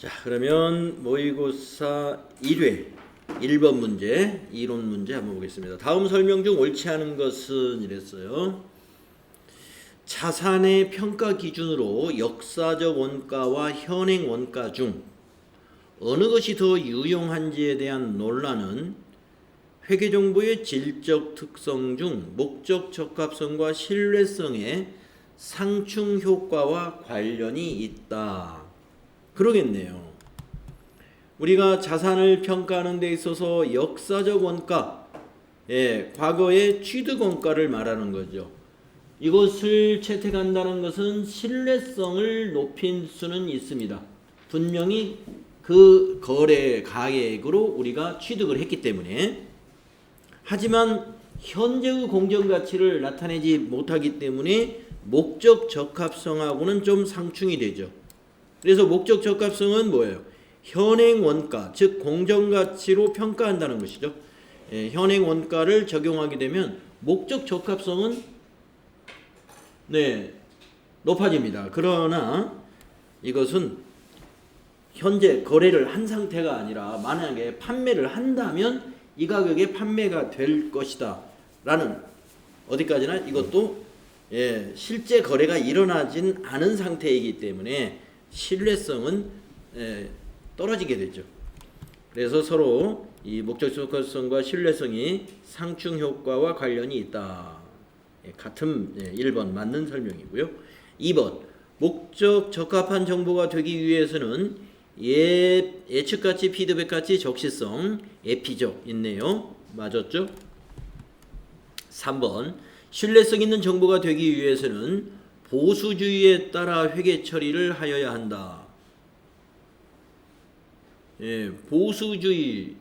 자, 그러면 모의고사 1회 1번 문제, 이론 문제 한번 보겠습니다. 다음 설명 중 옳지 않은 것은 이랬어요. 자산의 평가 기준으로 역사적 원가와 현행 원가 중 어느 것이 더 유용한지에 대한 논란은 회계정보의 질적 특성 중 목적 적합성과 신뢰성의 상충 효과와 관련이 있다. 그러겠네요. 우리가 자산을 평가하는 데 있어서 역사적 원가, 과거의 취득 원가를 말하는 거죠. 이것을 채택한다는 것은 신뢰성을 높일 수는 있습니다. 분명히 그 거래 가액으로 우리가 취득을 했기 때문에. 하지만 현재의 공정가치를 나타내지 못하기 때문에 목적 적합성하고는 좀 상충이 되죠. 그래서 목적 적합성은 뭐예요? 현행 원가, 즉 공정가치로 평가한다는 것이죠. 현행 원가를 적용하게 되면 목적 적합성은 높아집니다. 그러나 이것은 현재 거래를 한 상태가 아니라 만약에 판매를 한다면 이 가격에 판매가 될 것이다 라는, 어디까지나 이것도 실제 거래가 일어나진 않은 상태이기 때문에 신뢰성은 떨어지게 되죠. 그래서 서로 이 목적 적합성과 신뢰성이 상충 효과와 관련이 있다. 같은 1번 맞는 설명이고요. 2번 목적 적합한 정보가 되기 위해서는 예측가치, 피드백가치, 적시성, 에피적 있네요. 맞았죠? 3번 신뢰성 있는 정보가 되기 위해서는 보수주의에 따라 회계 처리를 하여야 한다. 보수주의.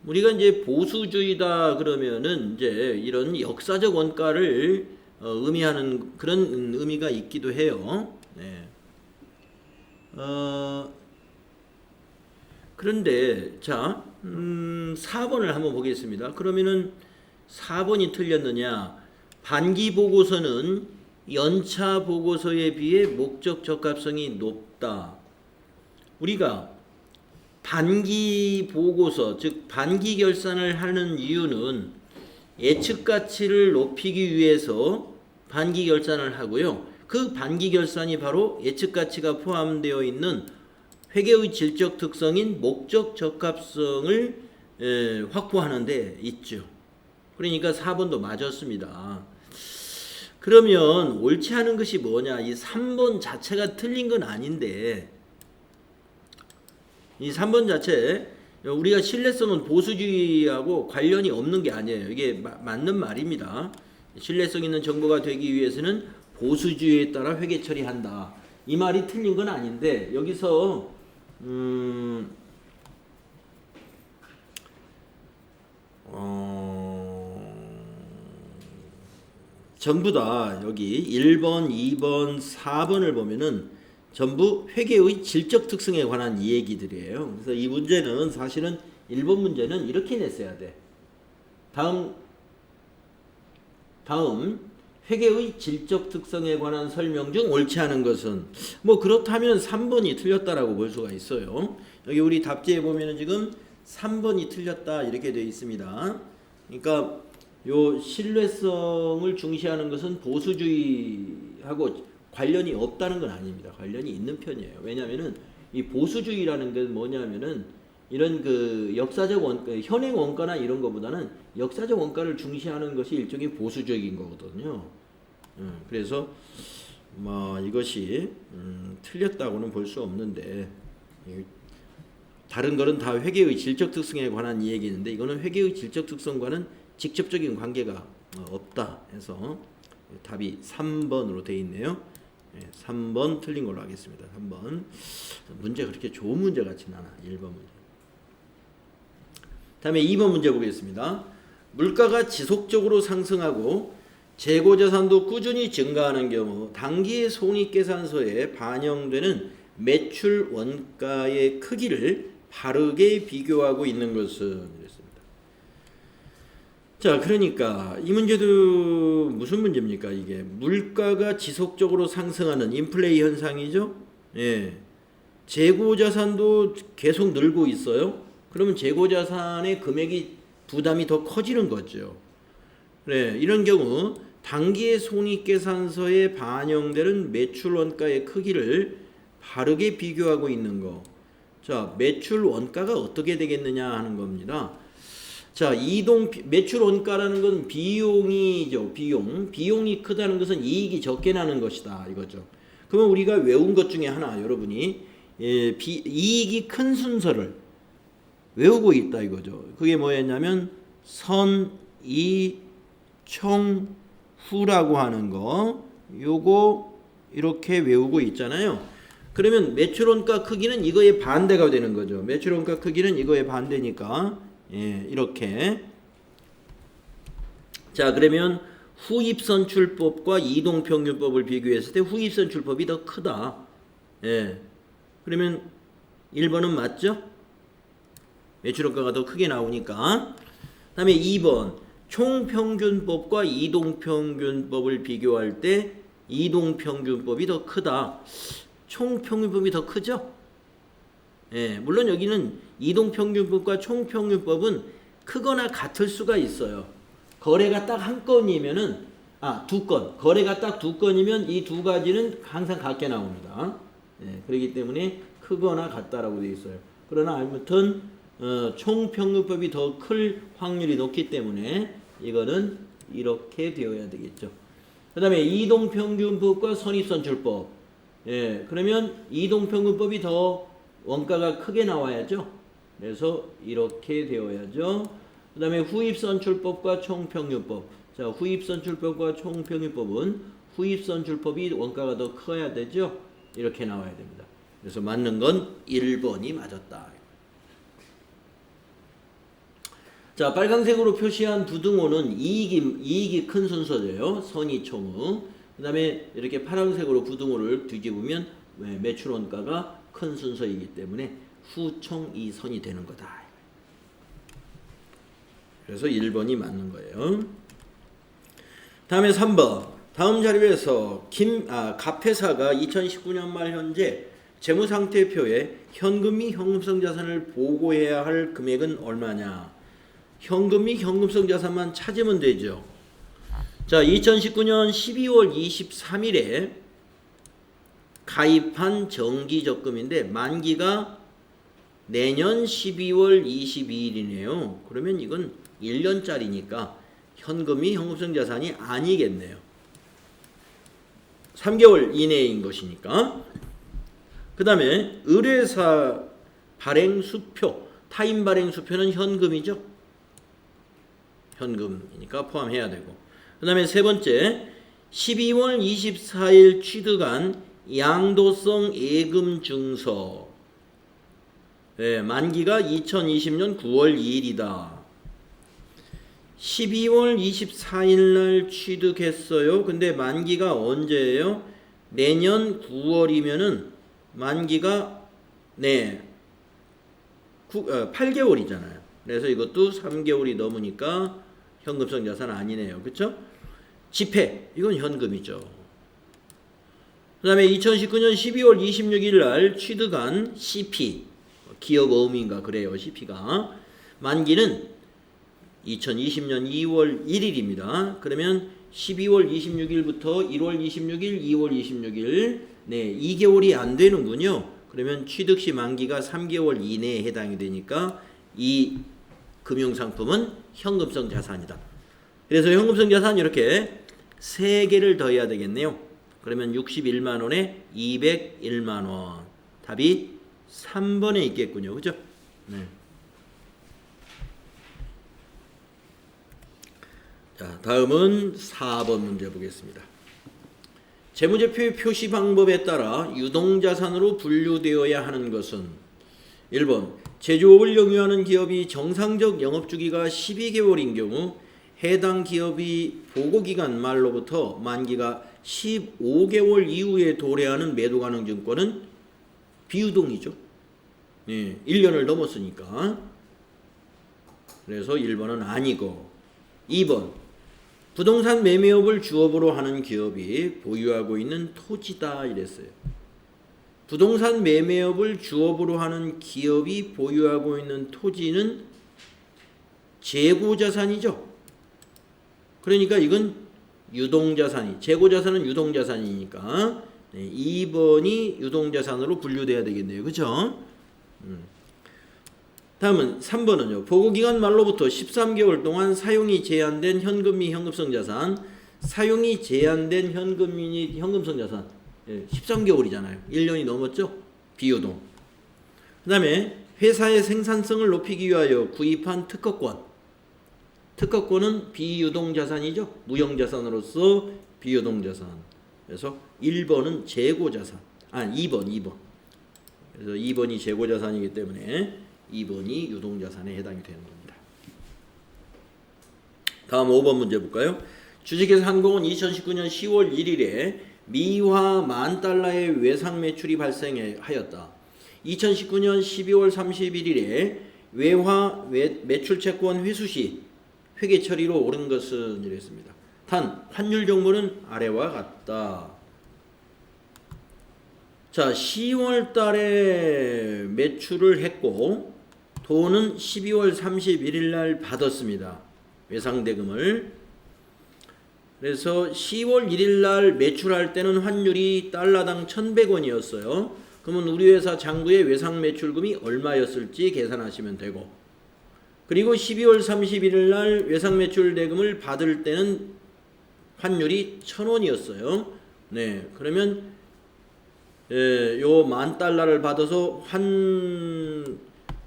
우리가 이제 보수주의다 그러면은 이제 이런 역사적 원가를 의미하는 그런 의미가 있기도 해요. 그런데 자, 4번을 한번 보겠습니다. 그러면은 4번이 틀렸느냐? 반기 보고서는 연차 보고서에 비해 목적 적합성이 높다. 우리가 반기 보고서, 즉 반기 결산을 하는 이유는 예측 가치를 높이기 위해서 반기 결산을 하고요. 그 반기 결산이 바로 예측 가치가 포함되어 있는 회계의 질적 특성인 목적 적합성을 확보하는 데 있죠. 그러니까 4번도 맞았습니다. 그러면 옳지 않은 것이 뭐냐? 이 3번 자체가 틀린 건 아닌데, 이 3번 자체 우리가 신뢰성은 보수주의하고 관련이 없는 게 아니에요. 이게 맞는 말입니다. 신뢰성 있는 정보가 되기 위해서는 보수주의에 따라 회계 처리한다. 이 말이 틀린 건 아닌데, 여기서 전부 다 여기 1번, 2번, 4번을 보면은 전부 회계의 질적 특성에 관한 얘기들이에요. 그래서 이 문제는 사실은 1번 문제는 이렇게 냈어야 돼. 다음 회계의 질적 특성에 관한 설명 중 옳지 않은 것은, 뭐 그렇다면 3번이 틀렸다라고 볼 수가 있어요. 여기 우리 답지에 보면은 지금 3번이 틀렸다 이렇게 되어 있습니다. 그러니까 요 신뢰성을 중시하는 것은 보수주의하고 관련이 없다는 건 아닙니다. 관련이 있는 편이에요. 왜냐하면은 이 보수주의라는 게 뭐냐면은 이런 그 역사적 원가, 현행 원가나 이런 거보다는 역사적 원가를 중시하는 것이 일종의 보수적인 거거든요. 그래서 뭐 이것이 틀렸다고는 볼 수 없는데, 다른 거는 다 회계의 질적 특성에 관한 이야기인데 이거는 회계의 질적 특성과는 직접적인 관계가 없다 해서 답이 3번으로 되어 있네요. 3번 틀린 걸로 하겠습니다. 3번. 문제 그렇게 좋은 문제 같지는 않아. 1번 문제. 다음에 2번 문제 보겠습니다. 물가가 지속적으로 상승하고 재고자산도 꾸준히 증가하는 경우 당기의 손익계산서에 반영되는 매출 원가의 크기를 바르게 비교하고 있는 것은 이랬습니다. 자, 그러니까 이 문제도 무슨 문제입니까? 이게 물가가 지속적으로 상승하는 인플레이 현상이죠. 재고자산도 계속 늘고 있어요. 그러면 재고자산의 금액이 부담이 더 커지는 거죠. 네, 이런 경우 당기의 손익계산서에 반영되는 매출 원가의 크기를 바르게 비교하고 있는 거. 자, 매출 원가가 어떻게 되겠느냐 하는 겁니다. 자, 매출 원가라는 건 비용이죠. 비용이 크다는 것은 이익이 적게 나는 것이다 이거죠. 그러면 우리가 외운 것 중에 하나, 여러분이 이익이 큰 순서를 외우고 있다 이거죠. 그게 뭐였냐면 선, 이, 총, 후라고 하는 거, 요거 이렇게 외우고 있잖아요. 그러면 매출원가 크기는 이거의 반대가 되는 거죠. 매출원가 크기는 이거의 반대니까 이렇게. 자, 그러면 후입선출법과 이동평균법을 비교했을 때 후입선출법이 더 크다. 그러면 1번은 맞죠? 매출원가가 더 크게 나오니까. 그 다음에 2번 총평균법과 이동평균법을 비교할 때 이동평균법이 더 크다. 총평균법이 더 크죠? 물론 여기는 이동평균법과 총평균법은 크거나 같을 수가 있어요. 거래가 딱 한 건이면은 두 건. 거래가 딱 두 건이면 이 두 가지는 항상 같게 나옵니다. 그렇기 때문에 크거나 같다라고 되어 있어요. 그러나 아무튼 총평균법이 더 클 확률이 높기 때문에 이거는 이렇게 되어야 되겠죠. 그 다음에 이동평균법과 선입선출법. 그러면 이동평균법이 더 원가가 크게 나와야죠. 그래서 이렇게 되어야죠. 그 다음에 후입선출법과 총평균법. 자, 후입선출법과 총평균법은 후입선출법이 원가가 더 커야 되죠. 이렇게 나와야 됩니다. 그래서 맞는 건 1번이 맞았다. 자, 빨간색으로 표시한 부등호는 이익이 큰 순서예요. 선이 총우. 그 다음에 이렇게 파란색으로 부등호를 뒤집으면 매출원가가 큰 순서이기 때문에 후총 이 선이 되는 거다. 그래서 1번이 맞는 거예요. 다음에 3번. 다음 자료에서 갑회사가 2019년 말 현재 재무상태표에 현금 및 현금성 자산을 보고해야 할 금액은 얼마냐. 현금 및 현금성 자산만 찾으면 되죠. 자, 2019년 12월 23일에 가입한 정기적금인데 만기가 내년 12월 22일이네요. 그러면 이건 1년짜리니까 현금이 현금성 자산이 아니겠네요. 3개월 이내인 것이니까. 그 다음에 의뢰사 발행수표, 타인 발행수표는 현금이죠. 현금이니까 포함해야 되고. 그 다음에 세 번째, 12월 24일 취득한 양도성 예금증서. 만기가 2020년 9월 2일이다. 12월 24일 날 취득했어요. 근데 만기가 언제예요? 내년 9월이면은 만기가 8개월이잖아요. 그래서 이것도 3개월이 넘으니까 현금성 자산 아니네요. 그렇죠? 지폐, 이건 현금이죠. 그 다음에 2019년 12월 26일 날 취득한 CP, 기업어음인가 그래요. CP가 만기는 2020년 2월 1일입니다. 그러면 12월 26일부터 1월 26일, 2월 26일 2개월이 안 되는군요. 그러면 취득 시 만기가 3개월 이내에 해당이 되니까 이 금융상품은 현금성 자산이다. 그래서 현금성 자산 이렇게 3개를 더해야 되겠네요. 그러면 61만 원에 201만 원. 답이 3번에 있겠군요. 그죠? 자, 다음은 4번 문제 보겠습니다. 재무제표의 표시 방법에 따라 유동자산으로 분류되어야 하는 것은 1번 제조업을 영위하는 기업이 정상적 영업주기가 12개월인 경우 해당 기업이 보고기간 말로부터 만기가 15개월 이후에 도래하는 매도가능 증권은 비유동이죠. 1년을 넘었으니까. 그래서 1번은 아니고 2번 부동산 매매업을 주업으로 하는 기업이 보유하고 있는 토지다 이랬어요. 부동산 매매업을 주업으로 하는 기업이 보유하고 있는 토지는 재고자산이죠. 그러니까 이건 유동자산이, 재고자산은 유동자산이니까 2번이 유동자산으로 분류돼야 되겠네요. 그렇죠? 다음은 3번은요. 보고기간 말로부터 13개월 동안 사용이 제한된 현금 및 현금성 자산. 사용이 제한된 현금 및 현금성 자산. 13개월이잖아요. 1년이 넘었죠? 비유동. 그 다음에 회사의 생산성을 높이기 위하여 구입한 특허권. 특허권은 비유동자산이죠. 무형자산으로서 비유동자산. 그래서 1번은 재고자산. 2번. 그래서 2번이 재고자산이기 때문에 2번이 유동자산에 해당이 되는 겁니다. 다음 5번 문제 볼까요? 주식회사 한공은 2019년 10월 1일에 미화 $10,000의 외상 매출이 발생하였다. 2019년 12월 31일에 외화 매출 채권 회수 시 회계 처리로 옳은 것은 이랬습니다. 단 환율 정보는 아래와 같다. 자, 10월 달에 매출을 했고 돈은 12월 31일 날 받았습니다. 외상대금을. 그래서 10월 1일 날 매출할 때는 환율이 달러당 1,100원이었어요. 그러면 우리 회사 장부의 외상 매출금이 얼마였을지 계산하시면 되고, 그리고 12월 31일 날 외상 매출 대금을 받을 때는 환율이 1,000원이었어요. 네, 그러면 요 $10,000를 받아서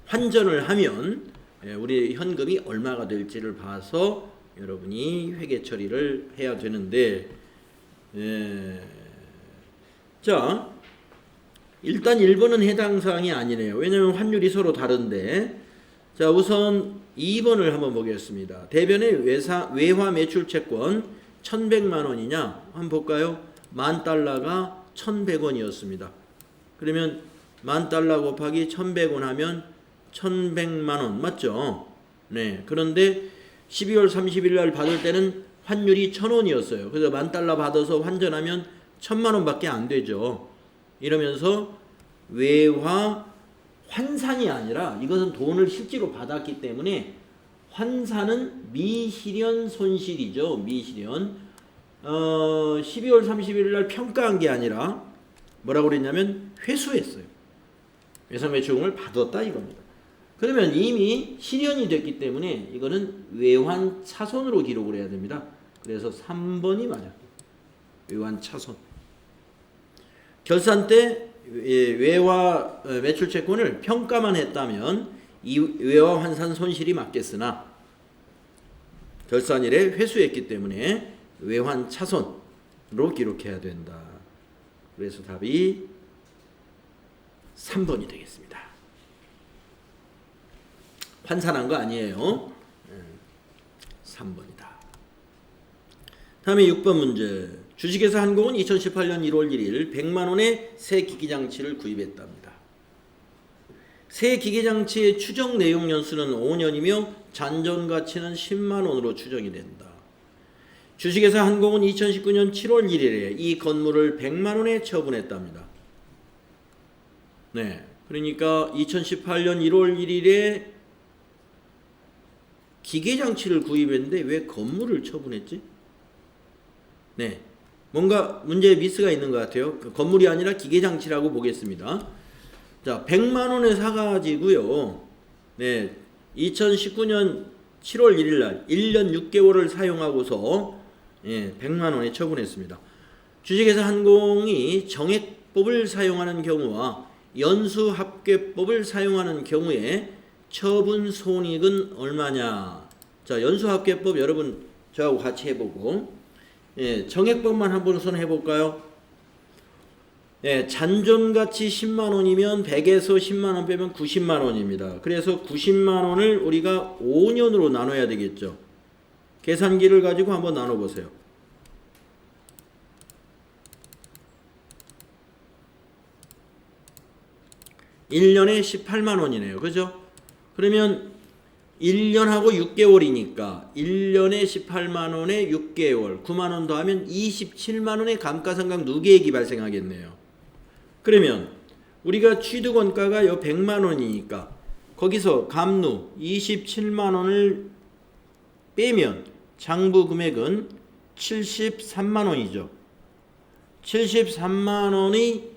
환전을 하면 우리 현금이 얼마가 될지를 봐서 여러분이 회계 처리를 해야 되는데, 자, 일단 1번은 해당 사항이 아니네요. 왜냐하면 환율이 서로 다른데. 자, 우선 2번을 한번 보겠습니다. 대변의 외화 매출 채권 1,100만 원이냐 한번 볼까요? $10,000가 1,100원이었습니다. 그러면 $10,000 곱하기 1,100원 하면 1,100만 원 맞죠? 네. 그런데 12월 30일 날 받을 때는 환율이 1,000원이었어요. 그래서 $10,000 받아서 환전하면 1,000만 원밖에 안 되죠. 이러면서 외화 환산이 아니라 이것은 돈을 실제로 받았기 때문에 환산은 미실현 손실이죠. 미실현. 12월 31일 날 평가한 게 아니라 뭐라고 그랬냐면 회수했어요. 외상매출금을 받았다 이겁니다. 그러면 이미 실현이 됐기 때문에 이거는 외환차손으로 기록을 해야 됩니다. 그래서 3번이 맞아요. 외환차손. 결산 때 외화 매출 채권을 평가만 했다면 이 외화 환산 손실이 맞겠으나 결산일에 회수했기 때문에 외환 차손으로 기록해야 된다. 그래서 답이 3번이 되겠습니다. 환산한 거 아니에요. 3번이다. 다음에 6번 문제. 주식회사 한공은 2018년 1월 1일 100만 원의 새 기기장치를 구입했답니다. 새 기기장치의 추정 내용 연수는 5년이며 잔존 가치는 10만 원으로 추정이 된다. 주식회사 한공은 2019년 7월 1일에 이 건물을 100만 원에 처분했답니다. 네, 그러니까 2018년 1월 1일에 기계장치를 구입했는데 왜 건물을 처분했지? 네, 뭔가 문제에 미스가 있는 것 같아요. 건물이 아니라 기계장치라고 보겠습니다. 자, 100만 원에 사가지고요. 네, 2019년 7월 1일 날 1년 6개월을 사용하고서 100만 원에 처분했습니다. 주식회사 한공이 정액법을 사용하는 경우와 연수합계법을 사용하는 경우에 처분 손익은 얼마냐? 자, 연수합계법 여러분 저하고 같이 해보고, 정액법만 한번 해볼까요? 잔존가치 10만 원이면 100에서 10만 원 빼면 90만 원입니다. 그래서 90만 원을 우리가 5년으로 나눠야 되겠죠. 계산기를 가지고 한번 나눠보세요. 1년에 18만 원이네요. 그죠? 그러면 1년하고 6개월이니까 1년에 18만 원에 6개월 9만 원 더하면 27만 원의 감가상각 누계액이 발생하겠네요. 그러면 우리가 취득원가가 요 100만 원이니까 거기서 감루 27만 원을 빼면 장부 금액은 73만 원이죠. 73만 원의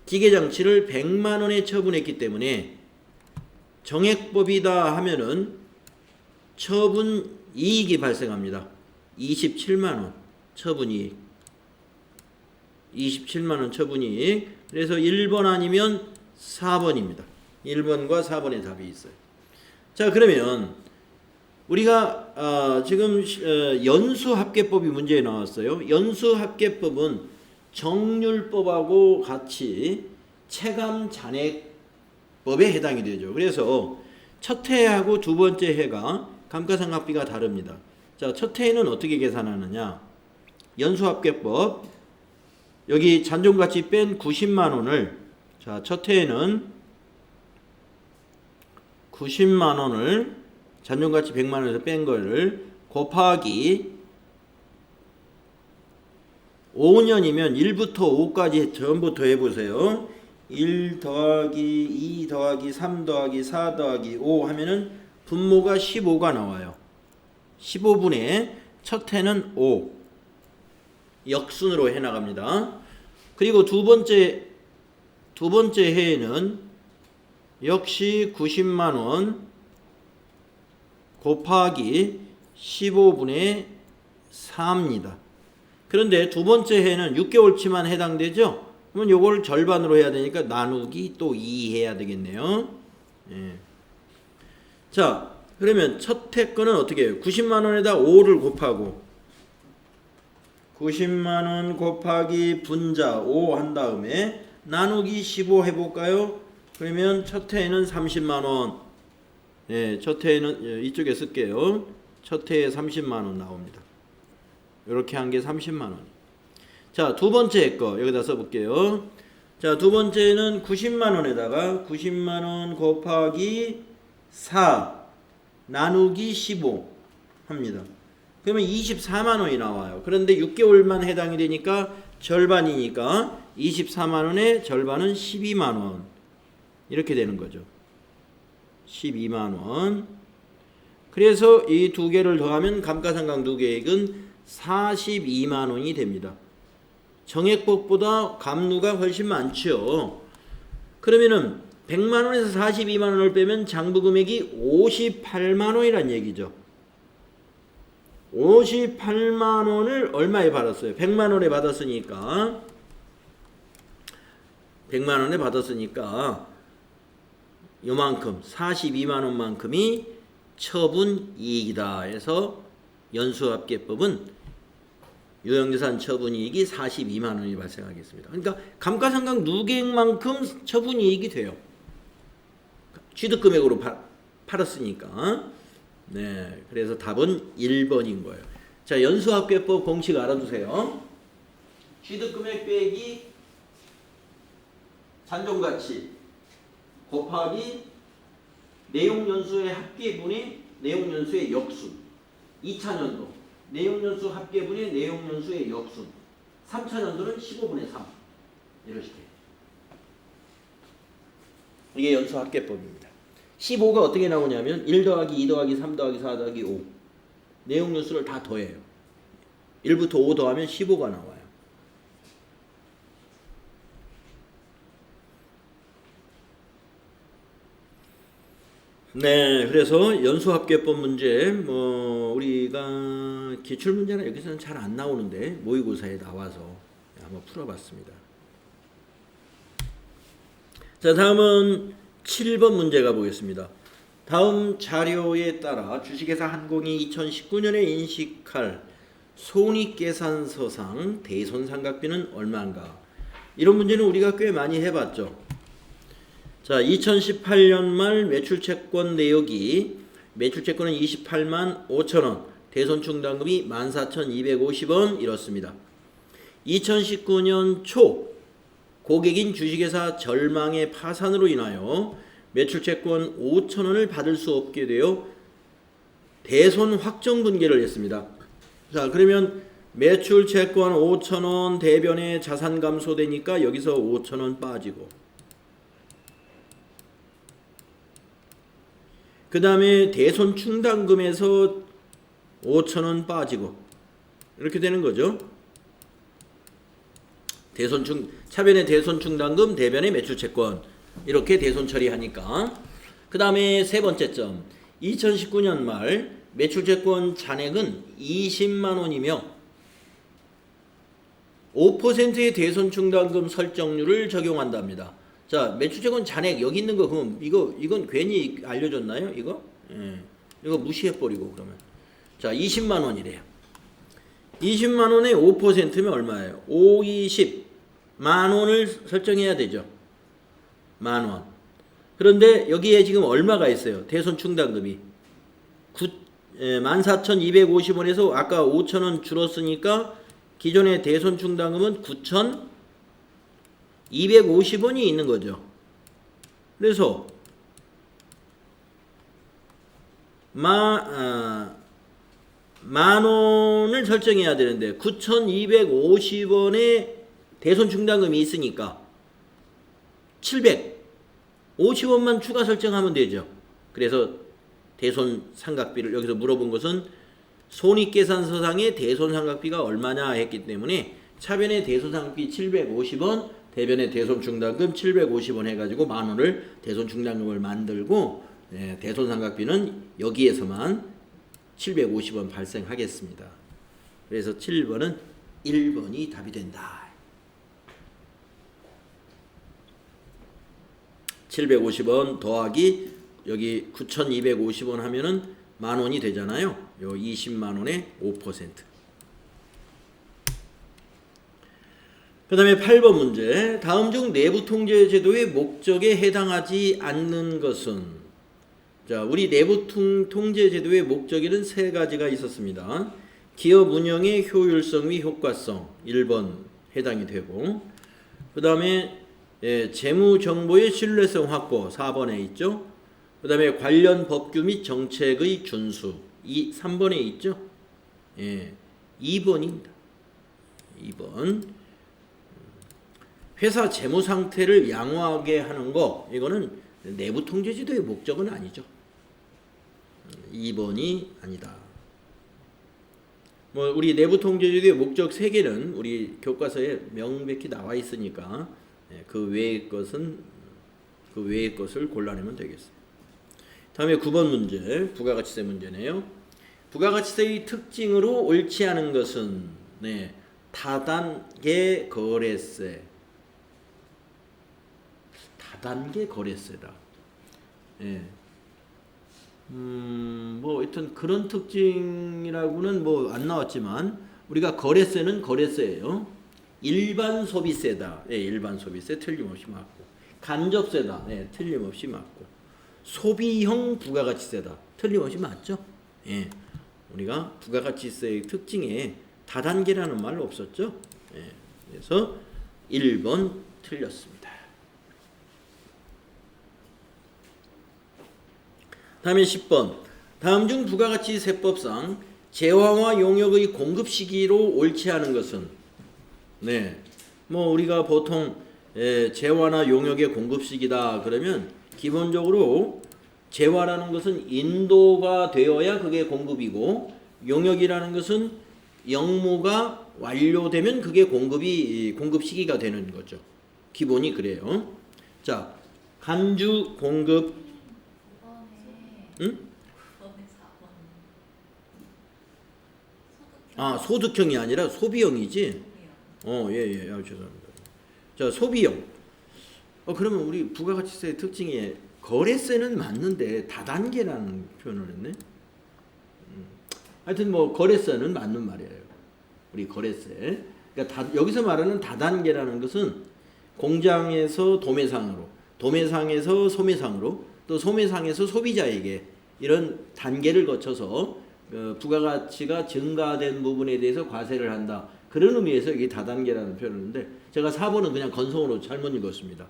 기계장치를 100만 원에 처분했기 때문에 정액법이다 하면은 처분 이익이 발생합니다. 27만 원 처분 이익. 27만 원 처분 이익. 그래서 1번 아니면 4번입니다. 1번과 4번의 답이 있어요. 자, 그러면 우리가 지금 연수합계법이 문제에 나왔어요. 연수합계법은 정률법하고 같이 체감잔액법에 해당이 되죠. 그래서 첫 해하고 두 번째 해가 감가상각비가 다릅니다. 자, 첫 해는 어떻게 계산하느냐? 연수합계법 여기 잔존가치 뺀 90만 원을 자, 첫 해에는 90만 원을 잔존가치 100만 원에서 뺀 거를 곱하기 5년이면 1부터 5까지 전부 더해보세요. 1 더하기 2 더하기 3 더하기 4 더하기 5 하면은 분모가 15가 나와요. 15분의 첫 해는 5 역순으로 해나갑니다. 그리고 두 번째 해에는 역시 90만 원 곱하기 15분의 4입니다. 그런데 두 번째 해는 6개월치만 해당되죠? 그러면 요걸 절반으로 해야 되니까 나누기 또 2 해야 되겠네요. 예. 자, 그러면 첫 해 거는 어떻게 해요? 90만 원에다 5를 곱하고 90만 원 곱하기 분자 5 한 다음에 나누기 15 해볼까요? 그러면 첫 해에는 30만 원. 예, 첫 해에는 이쪽에 쓸게요. 첫 해에 30만 원 나옵니다. 이렇게 한 게 30만 원. 자, 두 번째 거 여기다 써볼게요. 자, 두 번째는 90만 원에다가 90만 원 곱하기 4 나누기 15 합니다. 그러면 24만 원이 나와요. 그런데 6개월만 해당이 되니까 절반이니까 24만 원의 절반은 12만 원. 이렇게 되는 거죠. 12만 원. 그래서 이 두 개를 더하면 감가상각 누계액은 42만 원이 됩니다. 정액법보다 감루가 훨씬 많죠. 그러면은 100만 원에서 42만 원을 빼면 장부 금액이 58만 원이란 얘기죠. 58만 원을 얼마에 받았어요? 100만 원에 받았으니까 100만 원에 받았으니까 요만큼 42만 원만큼이 처분 이익이다 해서 연수합계법은 유형자산 처분 이익이 42만 원이 발생하겠습니다. 그러니까 감가상각 누계액만큼 처분 이익이 돼요. 취득금액으로 팔았으니까. 네, 그래서 답은 1번인 거예요. 자, 연수합계법 공식 알아두세요. 취득금액 빼기 잔존가치 곱하기 내용연수의 합계분의 내용연수의 역순. 2차년도 내용연수 합계분의 내용연수의 역순. 3차년도는 15분의 3. 이렇게. 이게 연수합계법입니다. 15가 어떻게 나오냐면 1 더하기 2 더하기 3 더하기 4 더하기 5. 내용연수를 다 더해요. 1부터 5 더하면 15가 나와요. 네, 그래서 연수합계법 문제 우리가 기출문제나 여기서는 잘 안 나오는데 모의고사에 나와서 한번 풀어봤습니다. 자, 다음은 7번 문제 가보겠습니다. 다음 자료에 따라 주식회사 한공이 2019년에 인식할 손익계산서상 대손상각비는 얼마인가? 이런 문제는 우리가 꽤 많이 해봤죠. 자, 2018년 말 매출채권 내역이 매출채권은 28만 5천원, 대손충당금이 14,250원 이렇습니다. 2019년 초 고객인 주식회사 절망의 파산으로 인하여 매출채권 5천원을 받을 수 없게 되어 대손 확정 분계를 했습니다. 자, 그러면 매출채권 5천원 대변에 자산 감소되니까 여기서 5천원 빠지고 그 다음에 대손 충당금에서 5,000원 빠지고 이렇게 되는 거죠. 차변의 대손 충당금, 대변의 매출 채권 이렇게 대손 처리하니까. 그 다음에 세 번째 점, 2019년 말 매출 채권 잔액은 20만 원이며 5%의 대손 충당금 설정률을 적용한답니다. 자, 매출 채권 잔액 여기 있는 거 그럼 이건 괜히 알려줬나요? 이거? 예. 이거 무시해 버리고 그러면. 자, 20만 원이래요. 20만 원에 5%면 얼마예요? 5, 20. 만 원을 설정해야 되죠. 만 원. 그런데 여기에 지금 얼마가 있어요? 대손 충당금이. 14,250원에서 아까 5,000원 줄었으니까 기존의 대손 충당금은 9,250원이 있는 거죠. 그래서 만 원을 설정해야 되는데 9,250원의 대손 충당금이 있으니까 750원만 추가 설정하면 되죠. 그래서 대손 상각비를 여기서 물어본 것은 손익계산서상의 대손 상각비가 얼마냐 했기 때문에 차변의 대손 상각비 750원, 대변의 대손 충당금 750원 해가지고 만 원을 대손 충당금을 만들고 대손 상각비는 여기에서만 750원 발생하겠습니다. 그래서 7번은 1번이 답이 된다. 750원 더하기 여기 9,250원 하면은 만 원이 되잖아요. 요 20만 원의 5%. 그 다음에 8번 문제. 다음 중 내부통제제도의 목적에 해당하지 않는 것은? 자, 우리 내부통제제도의 목적에는 세 가지가 있었습니다. 기업 운영의 효율성 및 효과성 1번 해당이 되고, 그 다음에 재무정보의 신뢰성 확보 4번에 있죠. 그 다음에 관련 법규 및 정책의 준수 3번에 있죠. 2번입니다. 2번. 회사 재무 상태를 양호하게 하는 거, 이거는 내부 통제제도의 목적은 아니죠. 2번이 아니다. 뭐 우리 내부 통제제도의 목적 3개는 우리 교과서에 명백히 나와 있으니까 그 외의 것을 골라내면 되겠습니다. 다음에 9번 문제, 부가가치세 문제네요. 부가가치세의 특징으로 옳지 않은 것은 다단계 거래세. 다단계 거래세다. 뭐 하여튼 그런 특징이라고는 뭐 안 나왔지만 우리가 거래세는 거래세예요. 일반 소비세다. 일반 소비세 틀림없이 맞고. 간접세다. 틀림없이 맞고. 소비형 부가가치세다. 틀림없이 맞죠? 우리가 부가가치세의 특징에 다단계라는 말 없었죠? 그래서 1번 틀렸습니다. 다음에 10번. 다음 중 부가가치세법상 재화와 용역의 공급 시기로 옳지 않은 것은? 뭐 우리가 보통 재화나 용역의 공급 시기다 그러면 기본적으로 재화라는 것은 인도가 되어야 그게 공급이고, 용역이라는 것은 영무가 완료되면 그게 공급 시기가 되는 거죠. 기본이 그래요. 자, 간주 공급. 응? 소득형이 아니라 소비형이지. 죄송합니다. 자, 소비형. 그러면 우리 부가가치세의 특징이 거래세는 맞는데 다단계라는 표현을 했네. 하여튼 뭐 거래세는 맞는 말이에요. 우리 거래세. 그러니까 여기서 말하는 다단계라는 것은 공장에서 도매상으로, 도매상에서 소매상으로, 또 소매상에서 소비자에게 이런 단계를 거쳐서 부가가치가 증가된 부분에 대해서 과세를 한다. 그런 의미에서 이게 다단계라는 표현을 했는데 제가 4번은 그냥 건성으로 잘못 읽었습니다.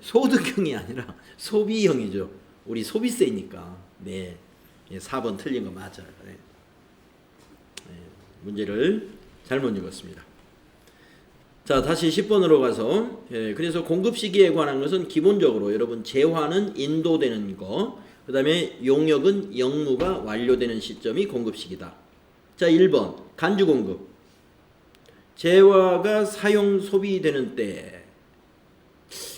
소득형이 아니라 소비형이죠. 우리 소비세니까. 4번 틀린 거 맞아요. 문제를 잘못 읽었습니다. 자, 다시 10번으로 가서 그래서 공급 시기에 관한 것은 기본적으로 여러분 재화는 인도되는 거, 그 다음에 용역은 영무가 완료되는 시점이 공급시기다. 자, 1번 간주 공급. 재화가 사용 소비되는 때.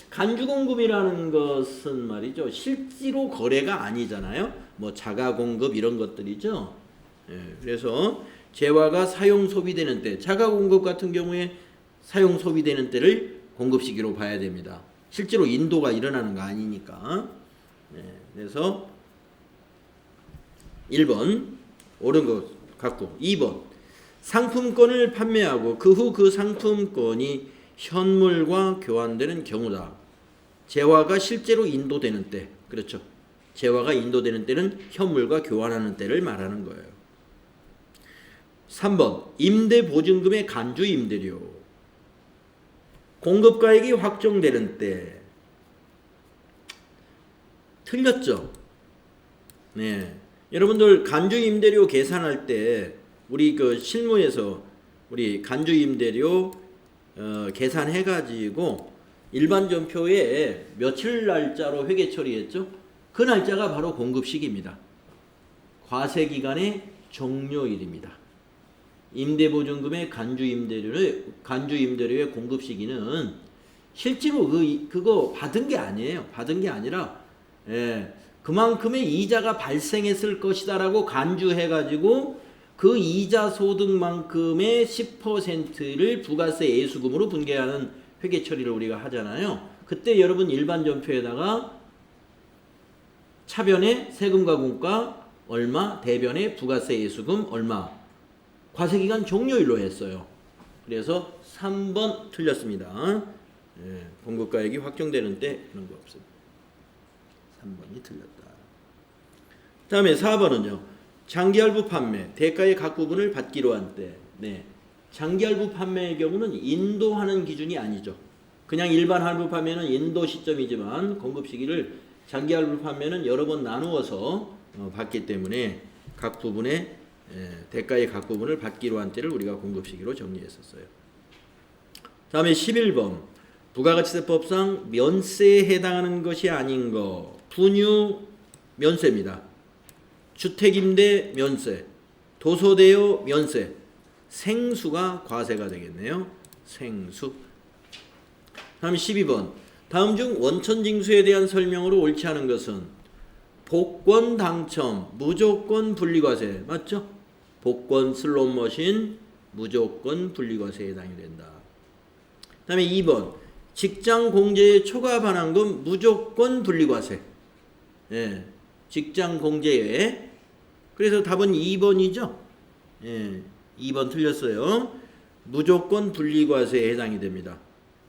간주 공급이라는 것은 말이죠, 실제로 거래가 아니잖아요. 뭐 자가 공급 이런 것들이죠. 그래서 재화가 사용 소비되는 때, 자가 공급 같은 경우에 사용 소비되는 때를 공급 시기로 봐야 됩니다. 실제로 인도가 일어나는 거 아니니까. 그래서 1번 옳은 것 같고, 2번 상품권을 판매하고 그 후 그 상품권이 현물과 교환되는 경우다. 재화가 실제로 인도되는 때, 그렇죠. 재화가 인도되는 때는 현물과 교환하는 때를 말하는 거예요. 3번 임대보증금의 간주 임대료. 공급가액이 확정되는 때. 틀렸죠. 네, 여러분들 간주 임대료 계산할 때 우리 그 실무에서 우리 간주 임대료 계산해 가지고 일반 전표에 며칠 날짜로 회계 처리했죠? 그 날짜가 바로 공급 시기입니다. 과세 기간의 종료일입니다. 임대보증금의 간주 임대료의 공급 시기는 실제로 그거 받은 게 아니에요. 받은 게 아니라 그만큼의 이자가 발생했을 것이다라고 간주해가지고 그 이자 소득만큼의 10%를 부가세 예수금으로 분개하는 회계 처리를 우리가 하잖아요. 그때 여러분 일반 전표에다가 차변에 세금과 공과 얼마, 대변에 부가세 예수금 얼마, 과세기간 종료일로 했어요. 그래서 3번 틀렸습니다. 공급가액이 확정되는 때 그런 거 없습니다. 3번이 틀렸다. 다음에 4번은요. 장기할부 판매, 대가의 각 부분을 받기로 한 때. 장기할부 판매의 경우는 인도하는 기준이 아니죠. 그냥 일반 할부 판매는 인도 시점이지만 공급 시기를 장기할부 판매는 여러 번 나누어서 받기 때문에 각 부분의 대가의 각 부분을 받기로 한 때를 우리가 공급 시기로 정리했었어요. 다음에 11번 부가가치세법상 면세에 해당하는 것이 아닌 거. 분유 면세입니다. 주택임대 면세, 도소대요 면세, 생수가 과세가 되겠네요. 생수. 다음 12번 다음 중 원천징수에 대한 설명으로 옳지 않은 것은 복권 당첨, 무조건 분리과세. 맞죠? 복권 슬롯머신 무조건 분리과세에 해당이 된다. 다음에 2번 직장 공제의 초과 반환금 무조건 분리과세. 직장 공제에. 그래서 답은 2번이죠. 2번 틀렸어요. 무조건 분리과세에 해당이 됩니다.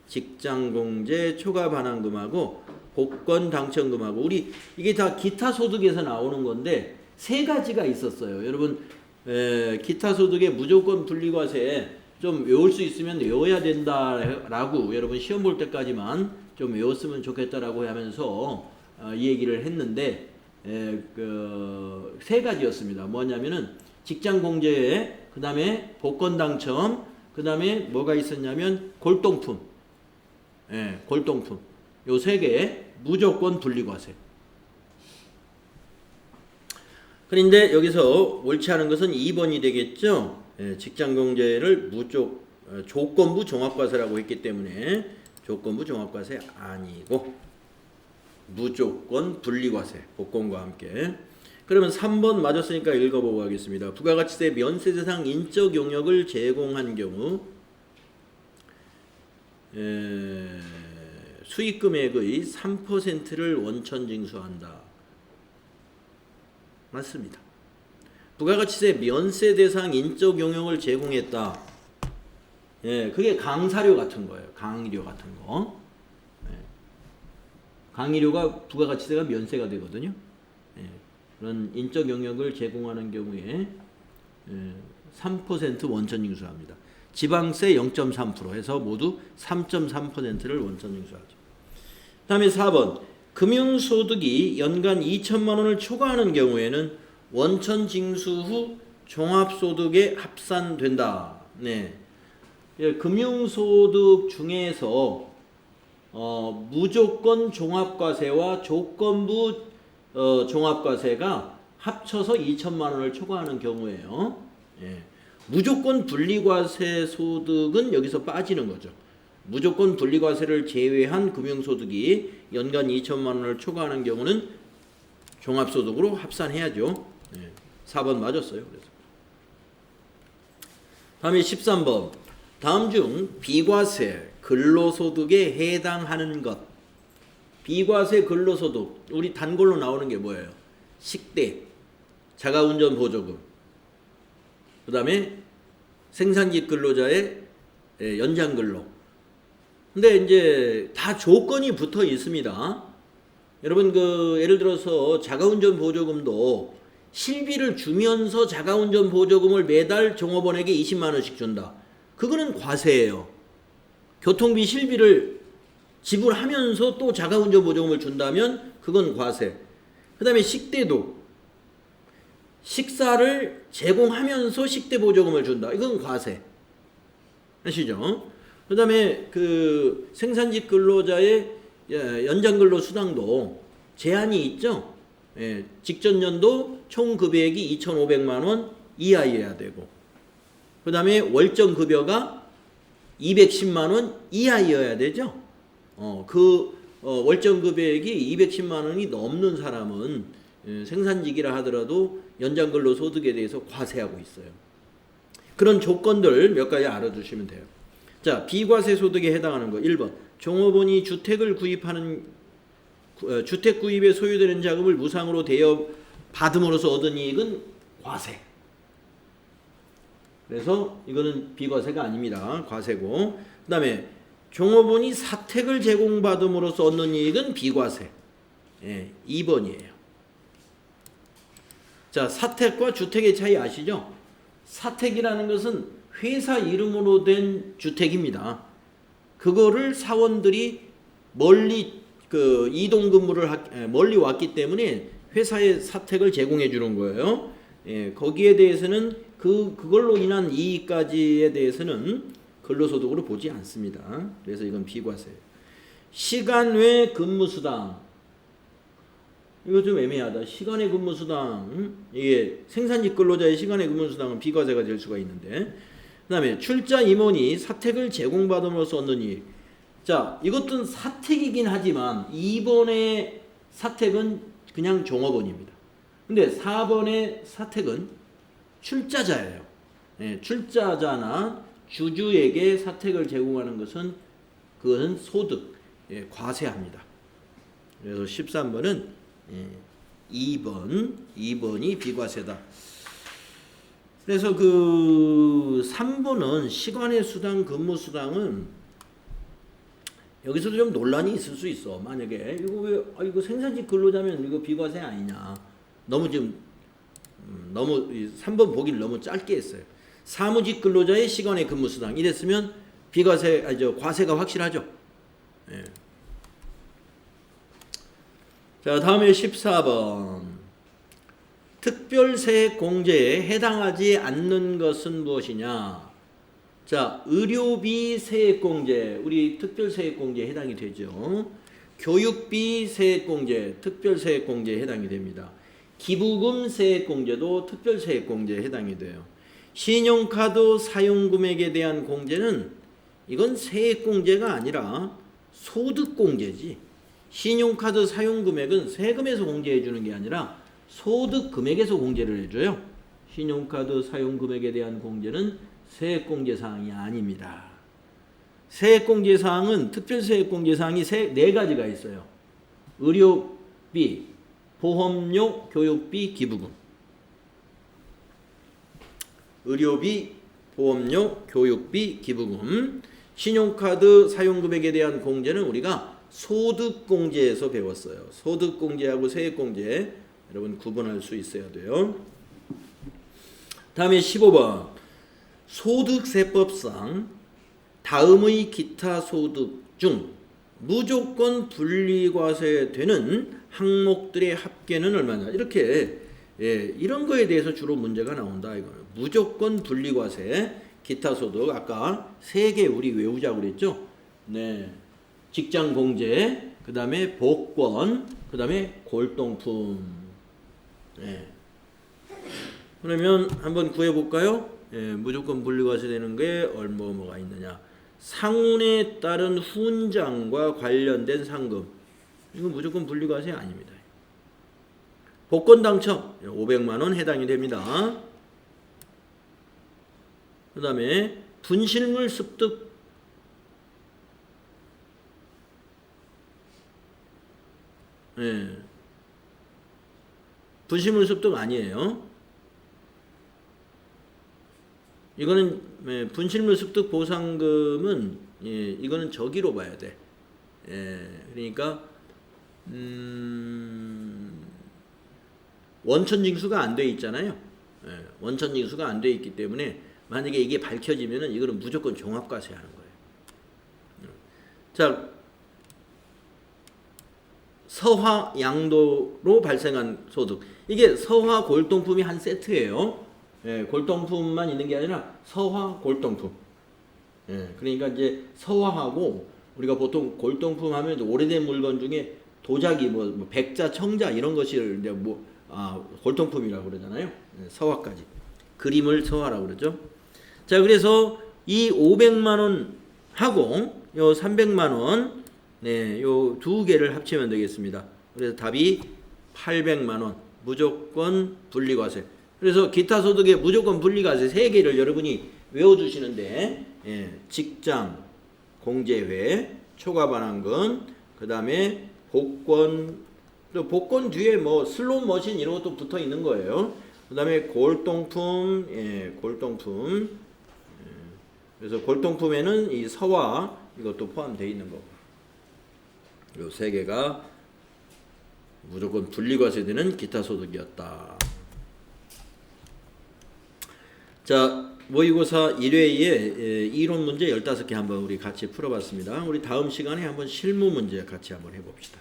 직장 공제 초과 반환금하고 복권 당첨금하고 우리 이게 다 기타 소득에서 나오는 건데 세 가지가 있었어요. 여러분 기타 소득의 무조건 분리과세 좀 외울 수 있으면 외워야 된다라고 여러분 시험 볼 때까지만 좀 외웠으면 좋겠다라고 하면서 이 얘기를 했는데 그 세 가지였습니다. 뭐냐면은 직장 공제에 그 다음에 복권 당첨 그 다음에 뭐가 있었냐면 골동품. 골동품. 요 세 개 무조건 분리과세. 그런데 여기서 옳지 않은 것은 2번이 되겠죠. 직장공제를 조건부 종합과세라고 했기 때문에 조건부 종합과세 아니고 무조건 분리과세. 복권과 함께. 그러면 3번 맞았으니까 읽어보고 하겠습니다. 부가가치세 면세 대상 인적 용역을 제공한 경우 수익금액의 3%를 원천징수한다. 맞습니다. 부가가치세 면세 대상 인적 용역을 제공했다. 그게 강사료 같은 거예요. 강의료 같은 거. 강의료가 부가가치세가 면세가 되거든요. 그런 인적 영역을 제공하는 경우에 3% 원천징수합니다. 지방세 0.3% 해서 모두 3.3%를 원천징수하죠. 다음에 4번 금융소득이 연간 2천만 원을 초과하는 경우에는 원천징수 후 종합소득에 합산된다. 금융소득 중에서 무조건 종합과세와 조건부 종합과세가 합쳐서 2천만 원을 초과하는 경우에요. 예. 무조건 분리과세 소득은 여기서 빠지는 거죠. 무조건 분리과세를 제외한 금융소득이 연간 2천만 원을 초과하는 경우는 종합소득으로 합산해야죠. 예. 4번 맞았어요. 그래서. 다음에 13번. 다음 중 비과세 근로소득에 해당하는 것. 비과세 근로소득. 우리 단골로 나오는 게 뭐예요? 식대, 자가운전 보조금, 그 다음에 생산직 근로자의 연장근로. 근데 이제 다 조건이 붙어 있습니다. 여러분 예를 들어서 자가운전 보조금도 실비를 주면서 자가운전 보조금을 매달 종업원에게 20만 원씩 준다. 그거는 과세예요. 교통비 실비를 지불하면서 또 자가운전 보조금을 준다면 그건 과세. 그 다음에 식대도 식사를 제공하면서 식대 보조금을 준다. 이건 과세. 아시죠? 그 다음에 생산직 근로자의 연장근로 수당도 제한이 있죠. 예, 직전 연도 총 급여액이 2,500만 원 이하여야 되고, 그 다음에 월정 급여가 210만 원 이하여야 되죠. 월정 급여액이 210만 원이 넘는 사람은 생산직이라 하더라도 연장근로 소득에 대해서 과세하고 있어요. 그런 조건들 몇 가지 알아두시면 돼요. 자, 비과세 소득에 해당하는 거 1번. 종업원이 주택을 구입하는 주택 구입에 소요되는 자금을 무상으로 대여 받음으로써 얻은 이익은 과세. 그래서 이거는 비과세가 아닙니다. 과세고. 그다음에 종업원이 사택을 제공받음으로써 얻는 이익은 비과세. 예, 2번이에요. 자, 사택과 주택의 차이 아시죠? 사택이라는 것은 회사 이름으로 된 주택입니다. 그거를 사원들이 멀리 이동 근무를 멀리 왔기 때문에 회사에 사택을 제공해 주는 거예요. 예, 거기에 대해서는 그걸로 인한 이익까지에 대해서는 근로소득으로 보지 않습니다. 그래서 이건 비과세예요. 시간 외 근무수당. 이거 좀 애매하다. 시간의 근무수당. 이게 생산직 근로자의 시간의 근무수당은 비과세가 될 수가 있는데. 그 다음에 출자 임원이 사택을 제공받음으로써 얻는 이익. 자, 이것도 사택이긴 하지만 2번의 사택은 그냥 종업원입니다. 근데 4번의 사택은 출자자예요. 예, 출자자나 주주에게 사택을 제공하는 그것은 소득, 예, 과세합니다. 그래서 13번은 2번이 비과세다. 그래서 3번은 시간의 수당, 근무 수당은 여기서도 좀 논란이 있을 수 있어. 만약에 이거 생산직 근로자면 이거 비과세 아니냐. 너무 3번 보기를 너무 짧게 했어요. 사무직 근로자의 시간의 근무 수당 이랬으면 과세가 확실하죠. 예. 자, 다음에 14번. 특별세액공제에 해당하지 않는 것은 무엇이냐? 자, 의료비 세액공제, 우리 특별세액공제에 해당이 되죠. 교육비 세액공제, 특별세액공제에 해당이 됩니다. 기부금 세액공제도 특별세액공제에 해당이 돼요. 신용카드 사용금액에 대한 공제는 이건 세액공제가 아니라 소득공제지. 신용카드 사용금액은 세금에서 공제해 주는 게 아니라 소득금액에서 공제를 해줘요. 신용카드 사용금액에 대한 공제는 세액공제사항이 아닙니다. 세액공제사항은 특별세액공제사항이 4가지가 있어요. 의료비, 보험료, 교육비, 기부금. 의료비, 보험료, 교육비, 기부금. 신용카드 사용금액에 대한 공제는 우리가 소득공제에서 배웠어요. 소득공제하고 세액공제 여러분 구분할 수 있어야 돼요. 다음에 15번. 소득세법상 다음의 기타 소득 중 무조건 분리과세되는 항목들의 합계는 얼마냐. 이렇게 이런 거에 대해서 주로 문제가 나온다. 이거는 무조건 분리과세, 기타 소득. 아까 3개 우리 외우자고 그랬죠. 네, 직장공제, 그 다음에 복권, 그 다음에 골동품. 예. 그러면 한번 구해볼까요? 예, 무조건 분리과세 되는 게 뭐가 있느냐. 상운에 따른 훈장과 관련된 상금. 이건 무조건 분리과세 아닙니다. 복권 당첨 500만원 해당이 됩니다. 그 다음에 분실물 습득. 예. 분실물 습득 아니에요. 이거는 분실물 습득 보상금은 이거는 저기로 봐야 돼. 그러니까 원천징수가 안 돼 있잖아요. 원천징수가 안 돼 있기 때문에 만약에 이게 밝혀지면은 이거는 무조건 종합과세 하는 거예요. 자, 서화 양도로 발생한 소득. 이게 서화 골동품이 한 세트예요. 골동품만 있는 게 아니라 서화 골동품. 그러니까 이제 서화하고 우리가 보통 골동품 하면 오래된 물건 중에 도자기, 뭐 백자, 청자 이런 것을 이제 골동품이라고 그러잖아요. 서화까지. 그림을 서화라고 그러죠. 자, 그래서 이 500만 원 하고 요 300만 원, 요 두 개를 합치면 되겠습니다. 그래서 답이 800만 원. 무조건 분리과세. 그래서 기타 소득의 무조건 분리과세 세 개를 여러분이 외워주시는데, 직장, 공제회, 초과반환금, 그 다음에 복권, 또 복권 뒤에 뭐 슬롯 머신 이런 것도 붙어 있는 거예요. 그 다음에 골동품, 골동품. 그래서 골동품에는 이 서화 이것도 포함되어 있는 거고. 요 세 개가 무조건 분리과세되는 기타 소득이었다. 자, 모의고사 1회에 이론 문제 15개 한번 우리 같이 풀어봤습니다. 우리 다음 시간에 한번 실무 문제 같이 한번 해봅시다.